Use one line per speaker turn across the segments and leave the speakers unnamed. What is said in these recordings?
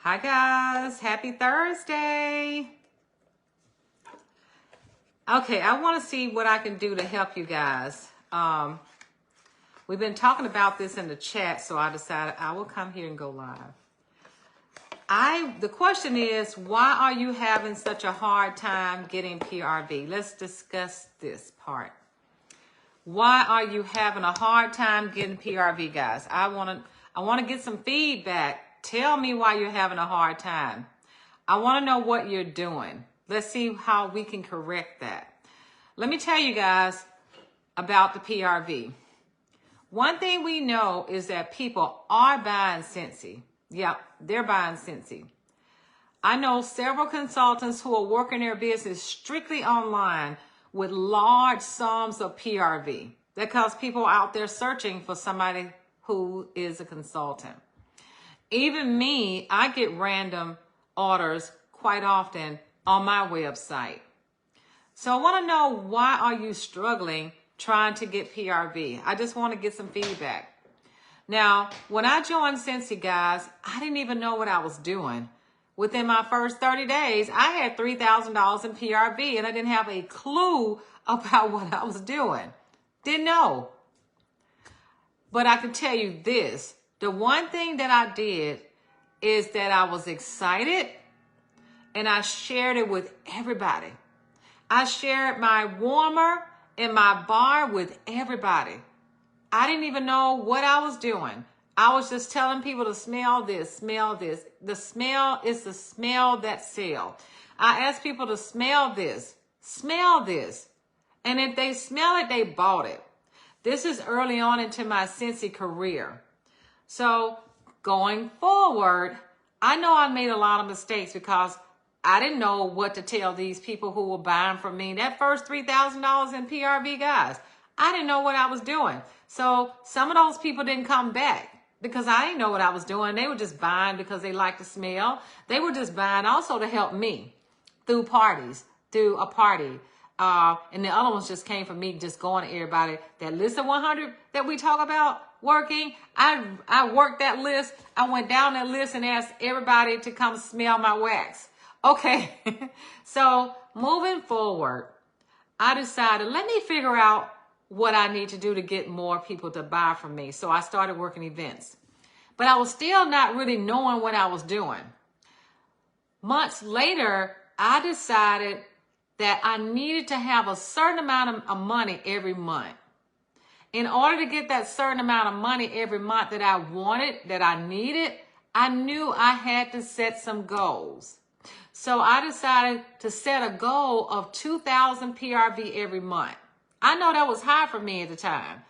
Hi guys, happy Thursday. Okay, I want to see what I can do to help you guys. We've been talking about this in the chat, so I decided I will come here and go live. The question is, why are you having such a hard time getting PRV? Let's discuss this part. Why are you having a hard time getting PRV, guys? I want to get some feedback. Tell me why you're having a hard time. I want to know what you're doing. Let's see how we can correct that. Let me tell you guys about the PRV. One thing we know is that people are buying Scentsy. Yep, they're buying Scentsy. I know several consultants who are working their business strictly online with large sums of PRV. Because people are out there searching for somebody who is a consultant. Even me, I get random orders quite often on my website. So I want to know, why are you struggling trying to get PRV? I just want to get some feedback. Now, when I joined Scentsy, guys, I didn't even know what I was doing. Within my first 30 days, I had $3,000 in PRV, and I didn't have a clue about what I was doing. Didn't know. But I can tell you this. The one thing that I did is that I was excited and I shared it with everybody. I shared my warmer and my bar with everybody. I didn't even know what I was doing. I was just telling people to smell this, smell this. The smell is the smell that sells. I asked people to smell this, smell this. And if they smell it, they bought it. This is early on into my Scentsy career. So going forward, I know I made a lot of mistakes because I didn't know what to tell these people who were buying from me. That first $3,000 in PRV, guys, I didn't know what I was doing. So some of those people didn't come back because I didn't know what I was doing. They were just buying because they liked the smell. They were just buying also to help me through a party. And the other ones just came from me just going to everybody. That list of 100 that we talk about working, I worked that list. I went down that list and asked everybody to come smell my wax. Okay, so moving forward, I decided, let me figure out what I need to do to get more people to buy from me. So I started working events. But I was still not really knowing what I was doing. Months later, I decided that I needed to have a certain amount of money every month. In order to get that certain amount of money every month that I wanted, that I needed, I knew I had to set some goals. So I decided to set a goal of 2,000 PRV every month. I know that was high for me at the time,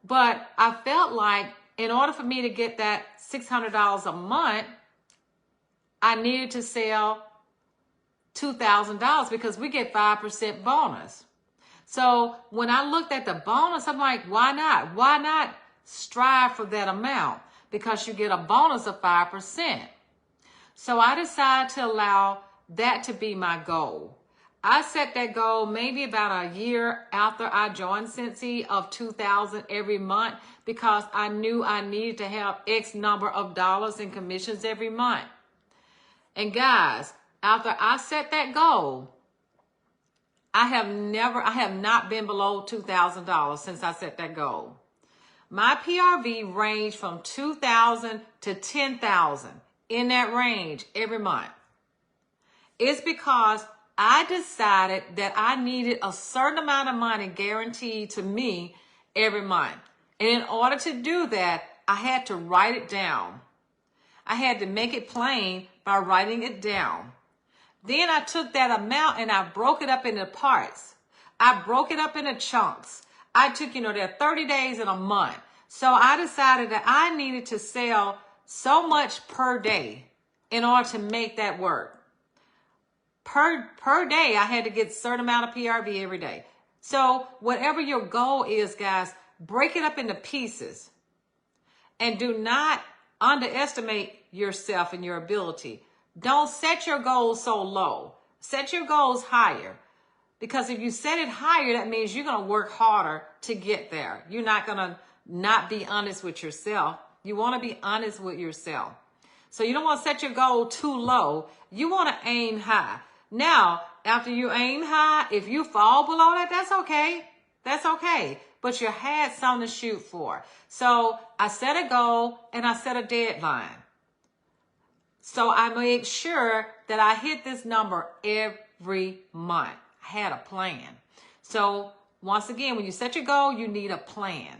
but I felt like in order for me to get that $600 a month, I needed to sell $2,000 because we get 5% bonus. So when I looked at the bonus, I'm like, why not? Why not strive for that amount? Because you get a bonus of 5%. So I decided to allow that to be my goal. I set that goal maybe about a year after I joined Scentsy of 2,000 every month because I knew I needed to have X number of dollars in commissions every month. And guys, after I set that goal, I have not been below $2,000 since I set that goal. My PRV ranged from 2,000 to 10,000 in that range every month. It's because I decided that I needed a certain amount of money guaranteed to me every month. And in order to do that, I had to write it down. I had to make it plain by writing it down. Then I took that amount and I broke it up into parts. I broke it up into chunks. I took, there are 30 days in a month. So I decided that I needed to sell so much per day in order to make that work. Per day, I had to get a certain amount of PRV every day. So whatever your goal is, guys, break it up into pieces. And do not underestimate yourself and your ability. Don't set your goals so low. Set your goals higher. Because if you set it higher, that means you're going to work harder to get there. You're not going to not be honest with yourself. You want to be honest with yourself. So you don't want to set your goal too low. You want to aim high. Now, after you aim high, if you fall below that, that's okay. That's okay. But you had something to shoot for. So I set a goal and I set a deadline. So I made sure that I hit this number every month. I had a plan. So once again, when you set your goal, you need a plan.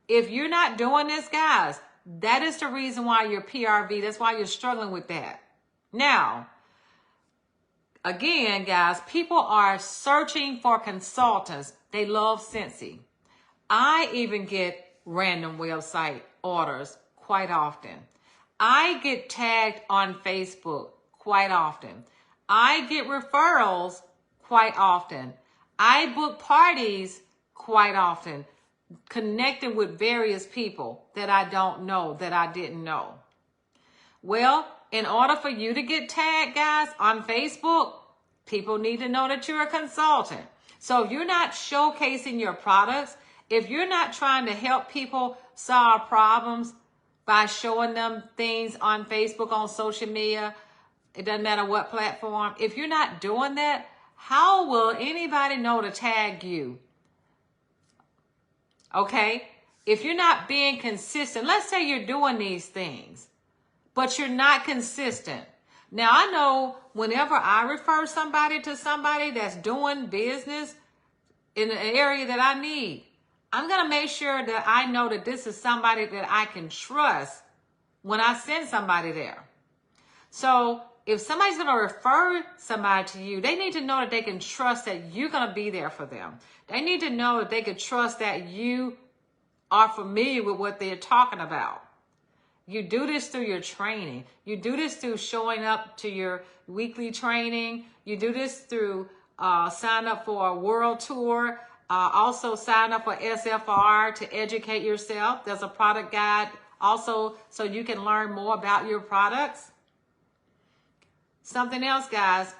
If you're not doing this, guys, that is the reason why you're PRV. That's why you're struggling with that. Now, again, guys, people are searching for consultants. They love Scentsy. I even get random website orders quite often. I get tagged on Facebook quite often. I get referrals quite often. I book parties quite often, connecting with various people that I don't know, that I didn't know. Well, in order for you to get tagged, guys, on Facebook, people need to know that you're a consultant. So if you're not showcasing your products, if you're not trying to help people solve problems by showing them things on Facebook, on social media, it doesn't matter what platform. If you're not doing that, how will anybody know to tag you? Okay? If you're not being consistent, let's say you're doing these things, but you're not consistent. Now, I know whenever I refer somebody to somebody that's doing business in an area that I need, I'm going to make sure that I know that this is somebody that I can trust when I send somebody there. So if somebody's going to refer somebody to you, they need to know that they can trust that you're going to be there for them. They need to know that they can trust that you are familiar with what they're talking about. You do this through your training. You do this through showing up to your weekly training. You do this through sign up for a world tour. Also sign up for SFR to educate yourself. There's a product guide also so you can learn more about your products. Something else, guys,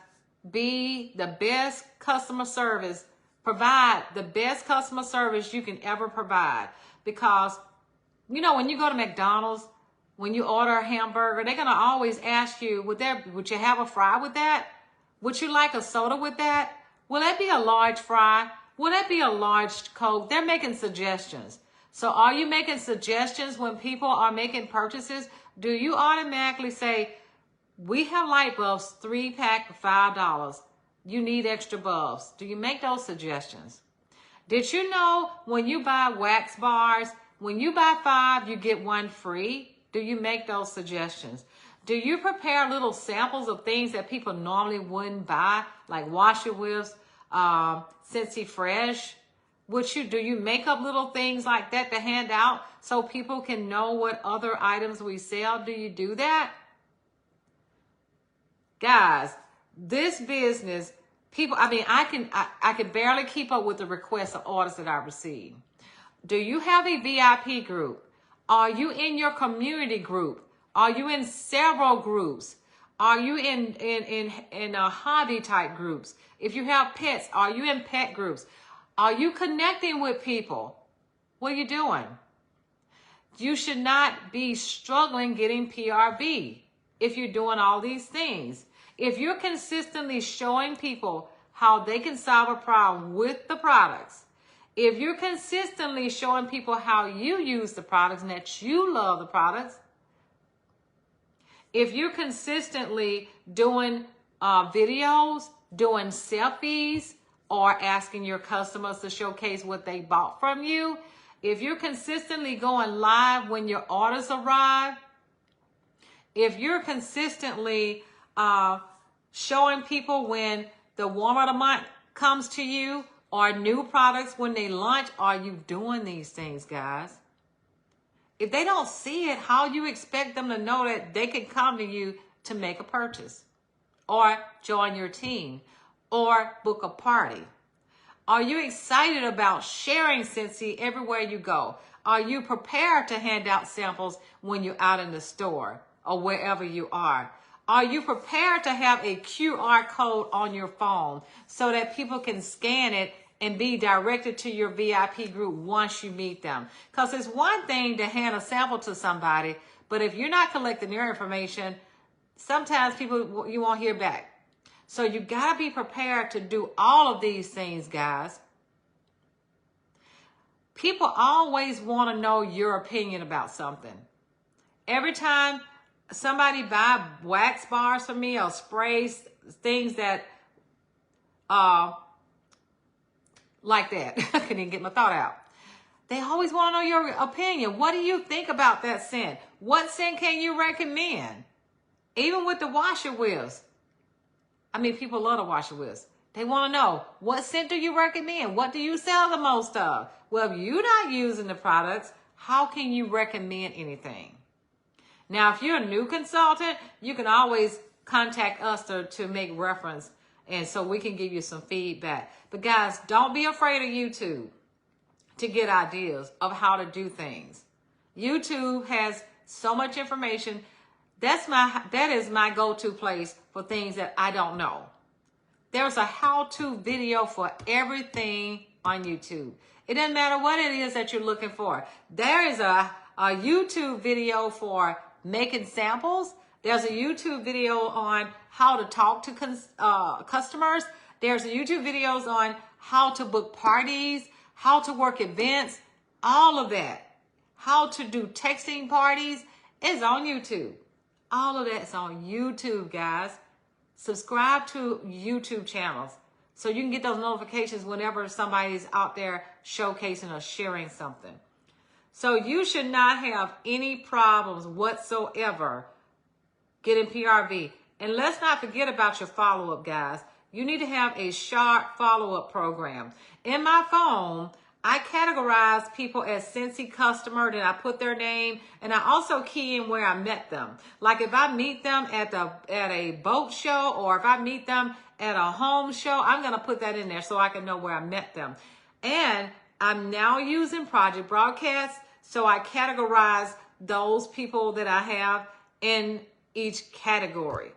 be the best customer service. Provide the best customer service you can ever provide. Because, you know, when you go to McDonald's, when you order a hamburger, they're going to always ask you, would you have a fry with that? Would you like a soda with that? Will that be a large fry? Will that be a large Coke? They're making suggestions. So are you making suggestions when people are making purchases? Do you automatically say, we have light bulbs, 3-pack for $5. You need extra bulbs. Do you make those suggestions? Did you know when you buy wax bars, when you buy 5, you get 1 free? Do you make those suggestions? Do you prepare little samples of things that people normally wouldn't buy, like washer whips, Scentsy Fresh? Do you make up little things like that to hand out so people can know what other items we sell? Do you do that? Guys, this business, people, I can barely keep up with the requests of orders that I receive. Do you have a VIP group? Are you in your community group? Are you in several groups? Are you in hobby type groups? If you have pets, are you in pet groups? Are you connecting with people? What are you doing? You should not be struggling getting PRV if you're doing all these things. If you're consistently showing people how they can solve a problem with the products, if you're consistently showing people how you use the products and that you love the products, if you're consistently doing videos, doing selfies, or asking your customers to showcase what they bought from you, if you're consistently going live when your orders arrive, if you're consistently showing people when the warm of the month comes to you, or new products when they launch, are you doing these things, guys? If they don't see it, how you expect them to know that they can come to you to make a purchase or join your team or book a party? Are you excited about sharing Scentsy everywhere you go? Are you prepared to hand out samples when you're out in the store or wherever you are? Are you prepared to have a QR code on your phone so that people can scan it and be directed to your VIP group once you meet them? Because it's one thing to hand a sample to somebody, But if you're not collecting their information, sometimes people, you won't hear back. So you got to be prepared to do all of these things, guys. People always want to know your opinion about something. Every time somebody buy wax bars from me or sprays, things that, like that, I couldn't even get my thought out. They always want to know your opinion. What do you think about that scent? What scent can you recommend? Even with the washer wheels. I mean, people love the washer wheels. They want to know, what scent do you recommend? What do you sell the most of? Well, if you're not using the products, how can you recommend anything? Now, if you're a new consultant, you can always contact us to make reference, and so we can give you some feedback. But guys, don't be afraid of YouTube to get ideas of how to do things. YouTube has so much information. That is my go-to place for things that I don't know. There's a how-to video for everything on YouTube. It doesn't matter what it is that you're looking for. There is a YouTube video for making samples. There's a YouTube video on how to talk to customers. There's a YouTube videos on how to book parties, how to work events, all of that. How to do texting parties is on YouTube. All of that's on YouTube, guys. Subscribe to YouTube channels so you can get those notifications whenever somebody's out there showcasing or sharing something. So you should not have any problems whatsoever getting PRV. And let's not forget about your follow-up, guys. You need to have a sharp follow-up program. In my phone, I categorize people as Scentsy customer, then I put their name, and I also key in where I met them. Like if I meet them at a boat show, or if I meet them at a home show, I'm going to put that in there so I can know where I met them. And I'm now using Project Broadcast, so I categorize those people that I have in each category.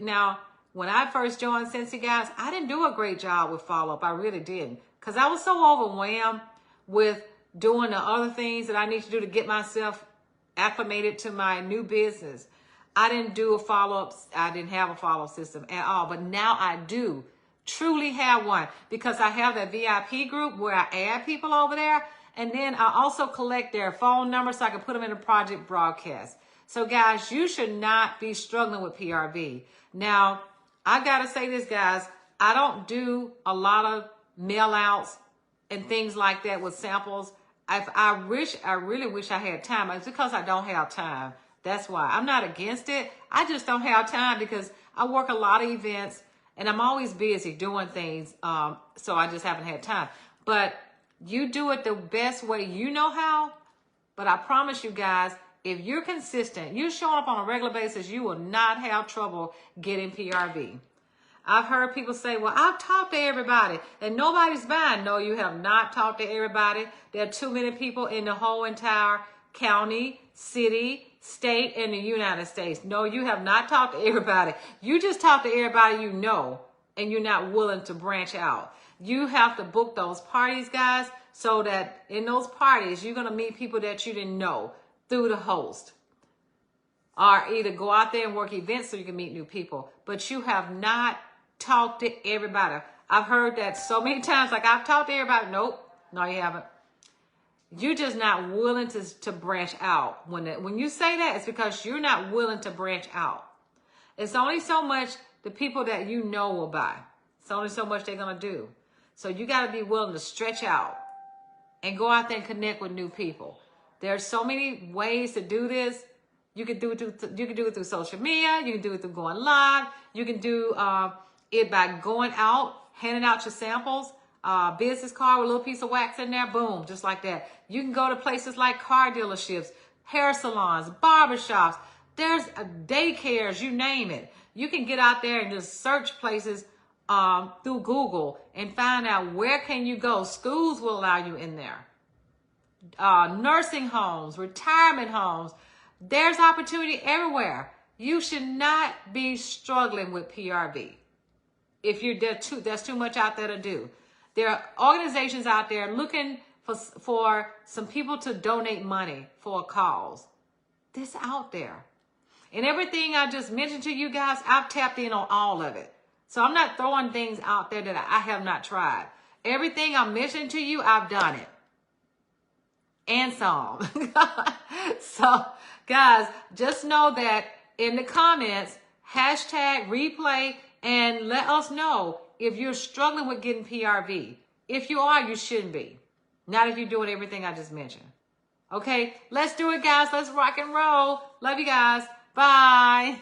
Now, when I first joined Scentsy, guys, I didn't do a great job with follow-up. I really didn't. Because I was so overwhelmed with doing the other things that I need to do to get myself acclimated to my new business. I didn't do a follow-up. I didn't have a follow-up system at all. But now I do truly have one, because I have that VIP group where I add people over there. And then I also collect their phone numbers so I can put them in a Project Broadcast. So guys, you should not be struggling with PRV. Now, I got to say this, guys. I don't do a lot of mail outs and things like that with samples. I really wish I had time. It's because I don't have time. That's why. I'm not against it. I just don't have time because I work a lot of events and I'm always busy doing things. So I just haven't had time. But you do it the best way you know how. But I promise you guys, if you're consistent, you're showing up on a regular basis, you will not have trouble getting PRV. I've heard people say, well, I've talked to everybody and nobody's buying. No, you have not talked to everybody. There are too many people in the whole entire county, city, state, and the United States. No, you have not talked to everybody. You just talk to everybody you know, and you're not willing to branch out. You have to book those parties, guys, so that in those parties, you're going to meet people that you didn't know through the host. Or either go out there and work events so you can meet new people. But you have not talked to everybody. I've heard that so many times, like I've talked to everybody. Nope, no you haven't. You're just not willing to branch out. When you say that, it's because you're not willing to branch out. It's only so much the people that you know will buy. It's only so much they're going to do. So you got to be willing to stretch out and go out there and connect with new people. There's so many ways to do this. You can do it through social media. You can do it through going live. You can do it by going out, handing out your samples, business card with a little piece of wax in there, boom, just like that. You can go to places like car dealerships, hair salons, barbershops. There's daycares, you name it. You can get out there and just search places through Google and find out where can you go. Schools will allow you in there. Nursing homes, retirement homes. There's opportunity everywhere. You should not be struggling with PRV. If there's too much out there to do. There are organizations out there looking for some people to donate money for a cause. This out there. And everything I just mentioned to you guys, I've tapped in on all of it. So I'm not throwing things out there that I have not tried. Everything I'm mentioning to you, I've done it. And some. So, guys, just know that in the comments, hashtag replay, and let us know if you're struggling with getting PRV. If you are, you shouldn't be. Not if you're doing everything I just mentioned. Okay, let's do it, guys. Let's rock and roll. Love you guys. Bye.